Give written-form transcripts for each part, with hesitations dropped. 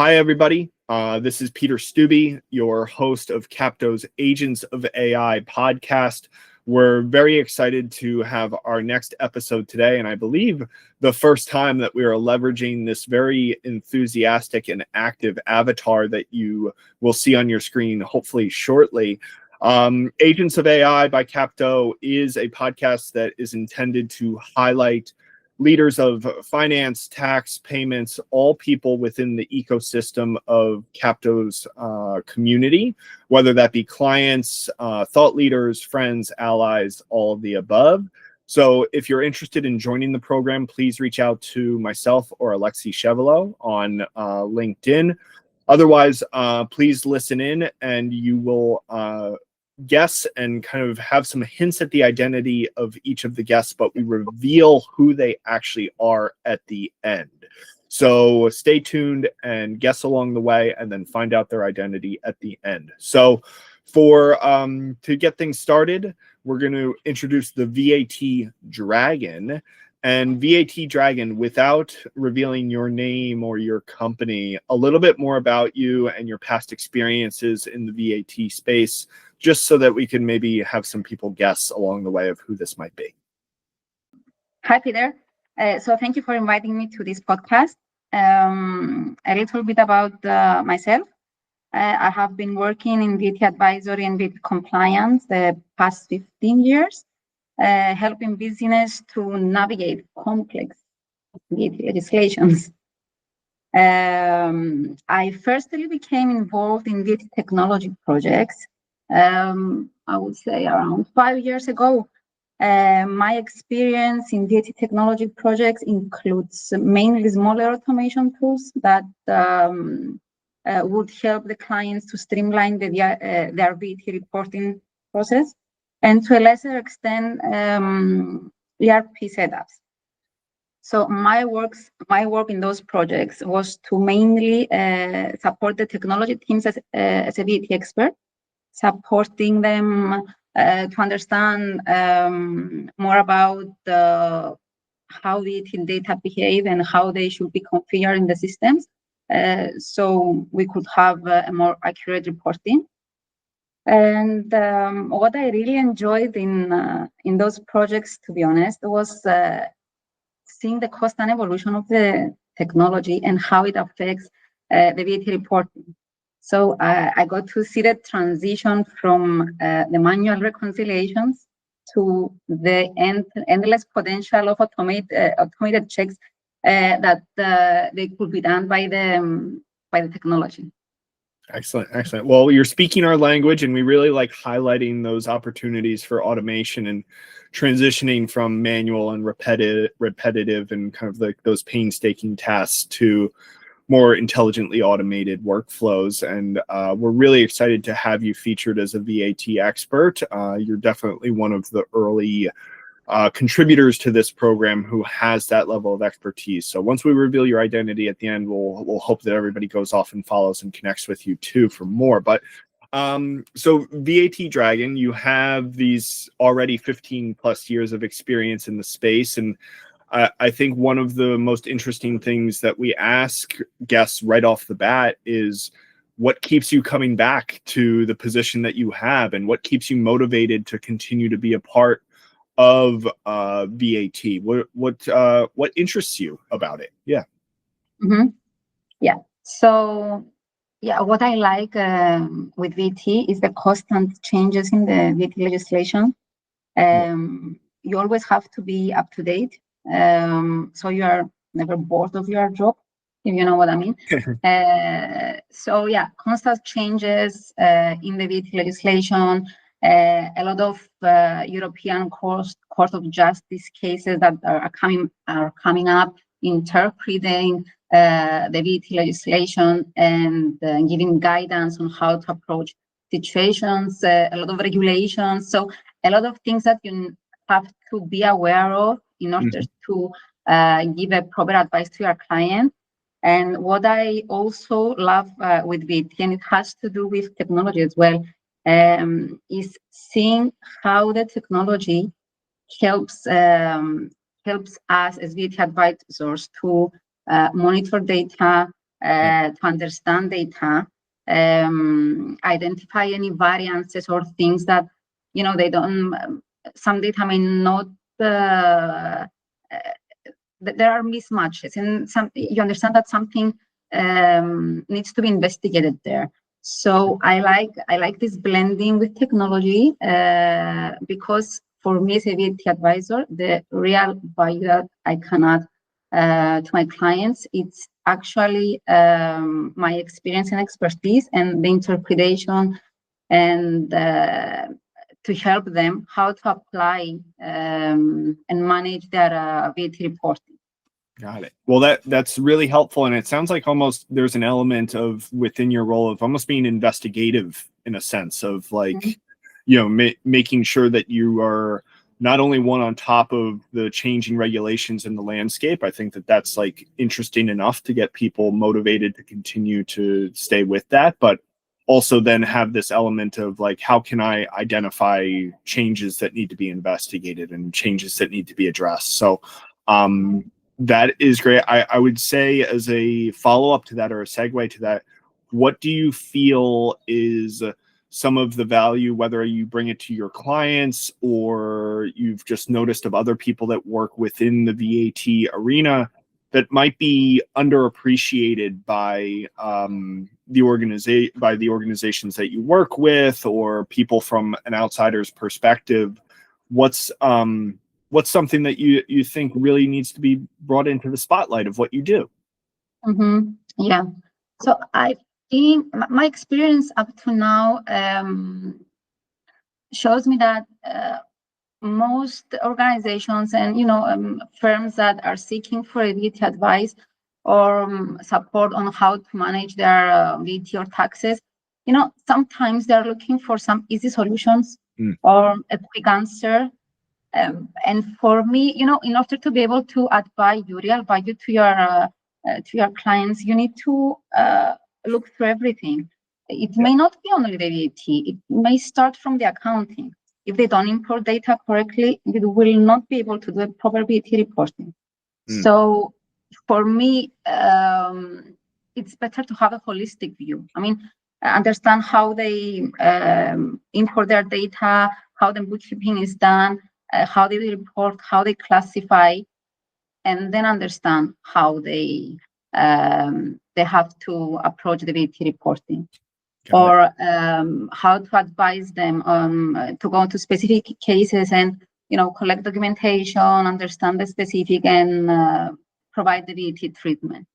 Hi, everybody. This is Peter Stubbe, your host of Capto's Agents of AI podcast. We're very excited to have our next episode today, and I believe the first time that we are leveraging this very enthusiastic and active avatar that you will see on your screen hopefully shortly. Agents of AI by Capto is a podcast that is intended to highlight leaders of finance, tax, payments, all people within the ecosystem of Capto's community, whether that be clients, thought leaders, friends, allies, all of the above. So if you're interested in joining the program, please reach out to myself or Alexi Chevelo on LinkedIn. Otherwise, please listen in and you will guess and kind of have some hints at the identity of each of the guests, but we reveal who they actually are at the end. So stay tuned and guess along the way and then find out their identity at the end. So for to get things started, we're going to introduce the VAT Dragon. And VAT Dragon, without revealing your name or your company, a little bit more about you and your past experiences in the VAT space, just so that we can maybe have some people guess along the way of who this might be. Hi, Peter. So thank you for inviting me to this podcast. A little bit about myself. I have been working in VAT advisory and VAT compliance the past 15 years. Helping business to navigate complex VAT legislations. I firstly became involved in VAT technology projects, I would say around 5 years ago. My experience in VAT technology projects includes mainly smaller automation tools that would help the clients to streamline their VAT reporting process, and to a lesser extent, ERP setups. So my work in those projects was to mainly support the technology teams as a VAT expert, supporting them to understand more about how VAT data behave and how they should be configured in the systems, so we could have a more accurate reporting. And what I really enjoyed in those projects, to be honest, was seeing the constant evolution of the technology and how it affects the VAT reporting. So I got to see the transition from the manual reconciliations to the endless potential of automated checks that they could be done by the technology. Excellent, excellent. Well, you're speaking our language, and we really like highlighting those opportunities for automation and transitioning from manual and repetitive and kind of those painstaking tasks to more intelligently automated workflows. And we're really excited to have you featured as a VAT expert. You're definitely one of the early contributors to this program who has that level of expertise. So once we reveal your identity at the end, we'll hope that everybody goes off and follows and connects with you too for more. But so VAT Dragon, you have these already 15 plus years of experience in the space. And I think one of the most interesting things that we ask guests right off the bat is what keeps you coming back to the position that you have, and what keeps you motivated to continue to be a part of VAT? What interests you about it? Yeah. Mm-hmm. Yeah. So yeah, what I like with VAT is the constant changes in the VAT legislation. You always have to be up to date, so you are never bored of your job, if you know what I mean. So yeah, constant changes in the VAT legislation. A lot of European Court of Justice cases that are coming up, interpreting the VAT legislation and giving guidance on how to approach situations. A lot of regulations, so a lot of things that you have to be aware of in order to give a proper advice to your client. And what I also love with VAT, and it has to do with technology as well, is seeing how the technology helps us as VAT advisors to monitor data, to understand data, identify any variances or things that, they don't, some data may not, there are mismatches, and you understand that something needs to be investigated there. So I like this blending with technology, because for me as a VAT advisor, the real value that I can add to my clients, it's actually my experience and expertise and the interpretation, and to help them how to apply and manage their VAT reporting. Got it. Well, that's really helpful, and it sounds like almost there's an element of within your role of almost being investigative in a sense of like, making sure that you are not only one on top of the changing regulations in the landscape. I think that that's like interesting enough to get people motivated to continue to stay with that, but also then have this element of like, how can I identify changes that need to be investigated and changes that need to be addressed? So, that is great. I would say as a follow-up to that or a segue to that, what do you feel is some of the value, whether you bring it to your clients or you've just noticed of other people that work within the VAT arena that might be underappreciated by the organizations that you work with or people from an outsider's perspective? What's something that you think really needs to be brought into the spotlight of what you do? Yeah. So I think my experience up to now shows me that most organizations and firms that are seeking for a VAT advice or support on how to manage their VAT or taxes, sometimes they're looking for some easy solutions or a quick answer. And for me, in order to be able to add real value to your clients, you need to look through everything. It may not be only the VAT. It may start from the accounting. If they don't import data correctly, you will not be able to do a proper VAT reporting. So for me, it's better to have a holistic view. I mean, understand how they import their data, how the bookkeeping is done, how they report, how they classify, and then understand how they have to approach the VAT reporting, or how to advise them to go into specific cases and collect documentation, understand the specific, and provide the VAT treatment.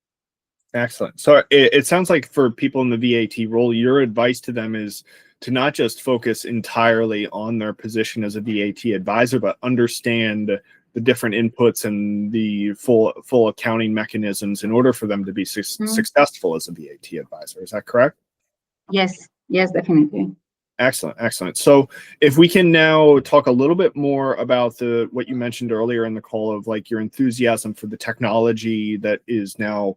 Excellent. So it sounds like for people in the VAT role, your advice to them is to not just focus entirely on their position as a VAT advisor, but understand the different inputs and the full accounting mechanisms in order for them to be successful as a VAT advisor. Is that correct? Yes, definitely. Excellent. So if we can now talk a little bit more about what you mentioned earlier in the call of like your enthusiasm for the technology that is now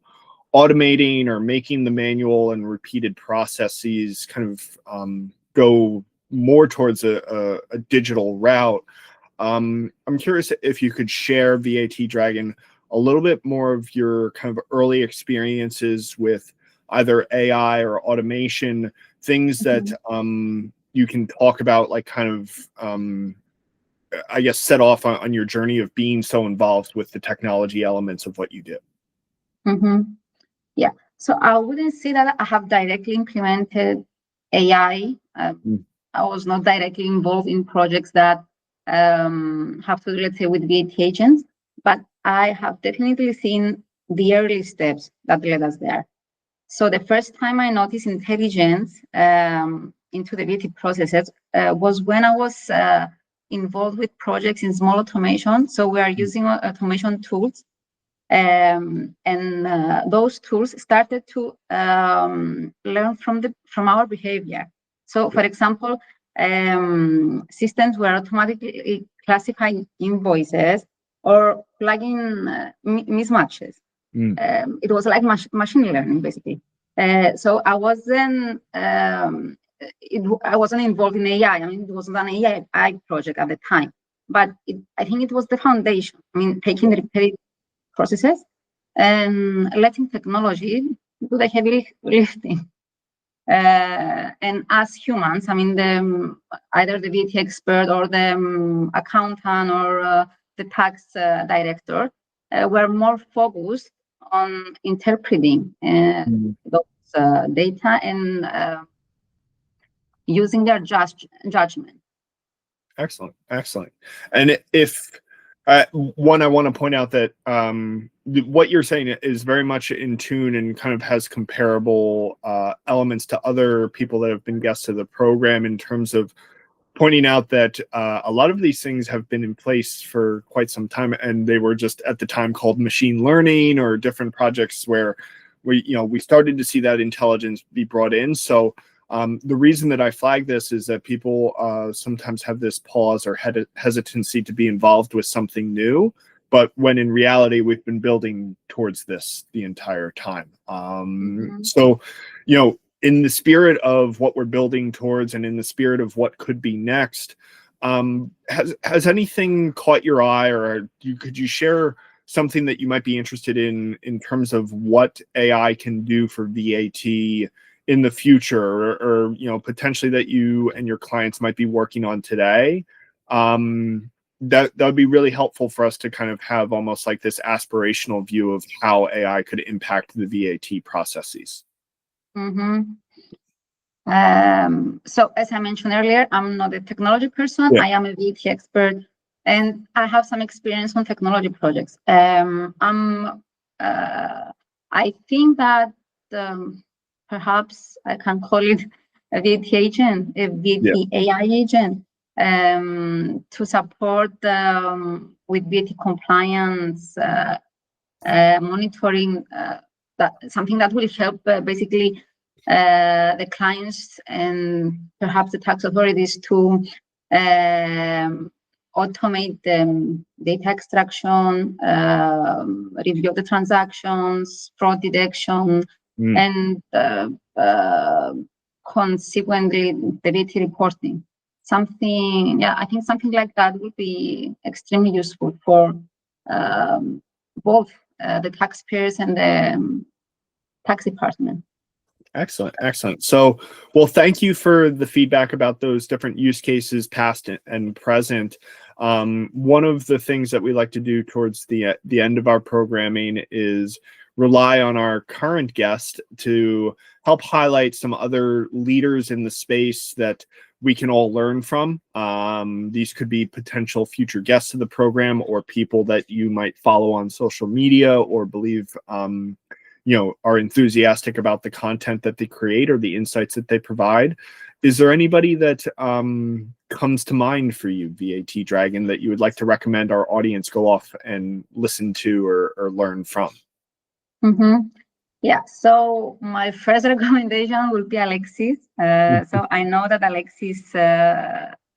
automating or making the manual and repeated processes kind of go more towards a digital route. I'm curious if you could share VAT Dragon a little bit more of your kind of early experiences with either AI or automation, things that you can talk about, like kind of, I guess, set off on your journey of being so involved with the technology elements of what you do. Yeah, so I wouldn't say that I have directly implemented AI. I was not directly involved in projects that have to do, let's say, with VAT agents, but I have definitely seen the early steps that led us there. So the first time I noticed intelligence into the VAT processes was when I was involved with projects in small automation. So we are using automation tools. And those tools started to learn from our behavior. So, for example, systems were automatically classifying invoices or plugging mismatches. It was like machine learning, basically. So I wasn't involved in AI. I mean, it wasn't an AI project at the time, but I think it was the foundation. I mean, taking the repetitive processes and letting technology do the heavy lifting. And as humans, I mean, either the VAT expert or the accountant or the tax director, were more focused on interpreting those data and using their judgment. Excellent, excellent. And if one, I want to point out that what you're saying is very much in tune and kind of has comparable elements to other people that have been guests of the program, in terms of pointing out that a lot of these things have been in place for quite some time, and they were just at the time called machine learning or different projects where we started to see that intelligence be brought in. So the reason that I flag this is that people sometimes have this pause or hesitancy to be involved with something new, but when in reality we've been building towards this the entire time. So, in the spirit of what we're building towards and in the spirit of what could be next, has anything caught your eye, or could you share something that you might be interested in terms of what AI can do for VAT in the future, or potentially that you and your clients might be working on today? That would be really helpful for us to kind of have almost like this aspirational view of how AI could impact the VAT processes. So as I mentioned earlier, I'm not a technology person. I am a VAT expert, and I have some experience on technology projects. I think that perhaps I can call it a VAT agent, a VAT AI agent, to support with VAT compliance, monitoring, something that will help basically the clients and perhaps the tax authorities to automate the data extraction, review of the transactions, fraud detection, and consequently the VAT reporting. I think something like that would be extremely useful for both the taxpayers and the tax department. Excellent, excellent. So, well, thank you for the feedback about those different use cases, past and present. One of the things that we like to do towards the end of our programming is rely on our current guest to help highlight some other leaders in the space that we can all learn from. These could be potential future guests of the program, or people that you might follow on social media or believe are enthusiastic about the content that they create or the insights that they provide. Is there anybody that comes to mind for you, VAT Dragon, that you would like to recommend our audience go off and listen to or learn from? Yeah, so my first recommendation will be Alexis. So I know that Alexis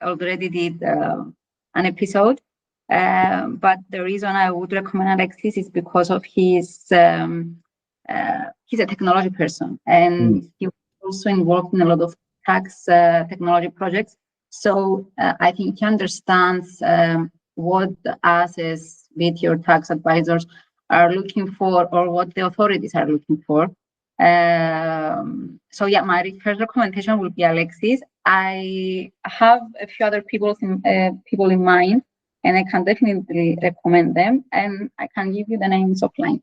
already did an episode, but the reason I would recommend Alexis is because of his he's a technology person, and he was also involved in a lot of tax technology projects. So I think he understands what us as VAT or tax advisors are looking for, or what the authorities are looking for. So yeah, my first recommendation will be Alexis. I have a few other people in mind, and I can definitely recommend them, and I can give you the names offline.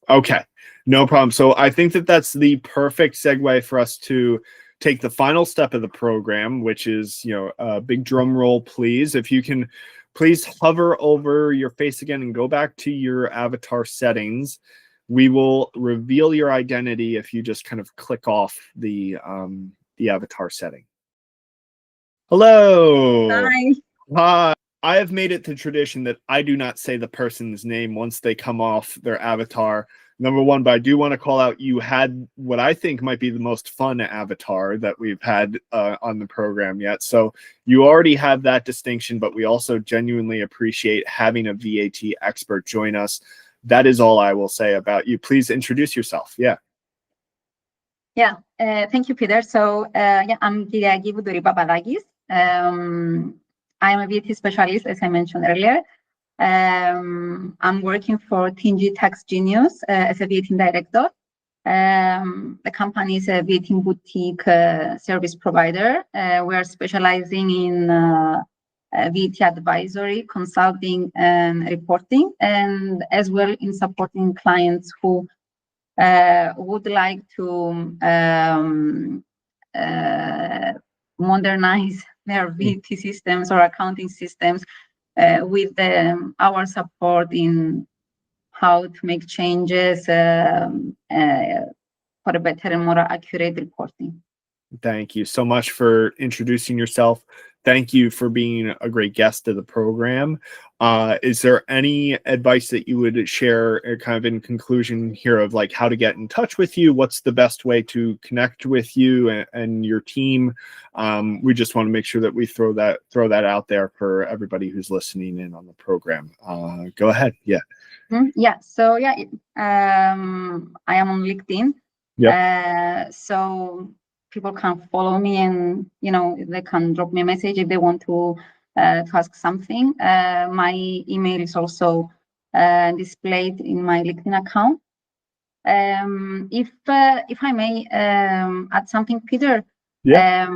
Okay, no problem. So I think that that's the perfect segue for us to take the final step of the program, which is, a big drum roll, please. If you can, please hover over your face again and go back to your avatar settings. We will reveal your identity if you just kind of click off the avatar setting. Hello. Hi. Hi. I have made it the tradition that I do not say the person's name once they come off their avatar. Number one, but I do want to call out, you had what I think might be the most fun avatar that we've had on the program yet. So you already have that distinction, but we also genuinely appreciate having a VAT expert join us. That is all I will say about you. Please introduce yourself. Yeah. Thank you, Peter. So I'm Kyriaki Papadakis. I'm a VAT specialist, as I mentioned earlier. I'm working for TNG Tax Genius as a VAT director. The company is a VAT boutique service provider. We are specializing in VAT advisory, consulting, and reporting, and as well in supporting clients who would like to modernize their VAT systems or accounting systems with our support in how to make changes for a better and more accurate reporting. Thank you so much for introducing yourself. Thank you for being a great guest of the program. Is there any advice that you would share kind of in conclusion here of like how to get in touch with you? What's the best way to connect with you and your team? We just want to make sure that we throw that out there for everybody who's listening in on the program. Go ahead. Yeah. Yeah. So yeah, I am on LinkedIn. Yeah. So people can follow me, and they can drop me a message if they want to ask something. My email is also displayed in my LinkedIn account. If I may add something, Peter. Yeah.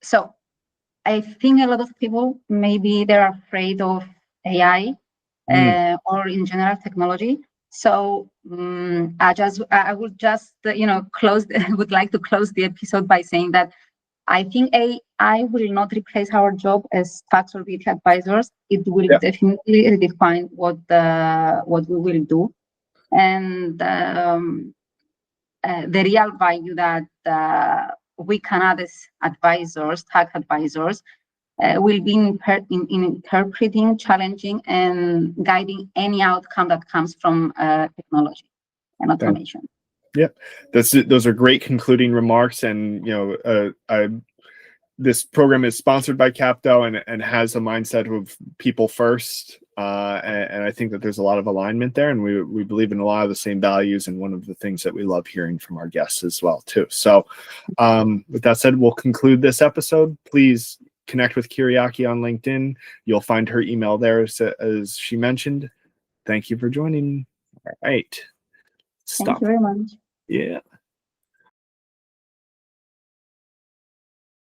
So I think a lot of people, maybe they're afraid of AI or in general technology. So I would just would like to close the episode by saying that I think AI will not replace our job as tax or VAT advisors. It will definitely redefine what we will do, and the real value that we can add as advisors, tax advisors, will be in interpreting, challenging, and guiding any outcome that comes from technology and automation. Yeah, those are great concluding remarks. And this program is sponsored by Capto and has a mindset of people first. And I think that there's a lot of alignment there, and we believe in a lot of the same values. And one of the things that we love hearing from our guests as well too. So with that said, we'll conclude this episode. Please connect with Kyriaki on LinkedIn. You'll find her email there as she mentioned. Thank you for joining. All right. Stop. Thank you very much. Yeah.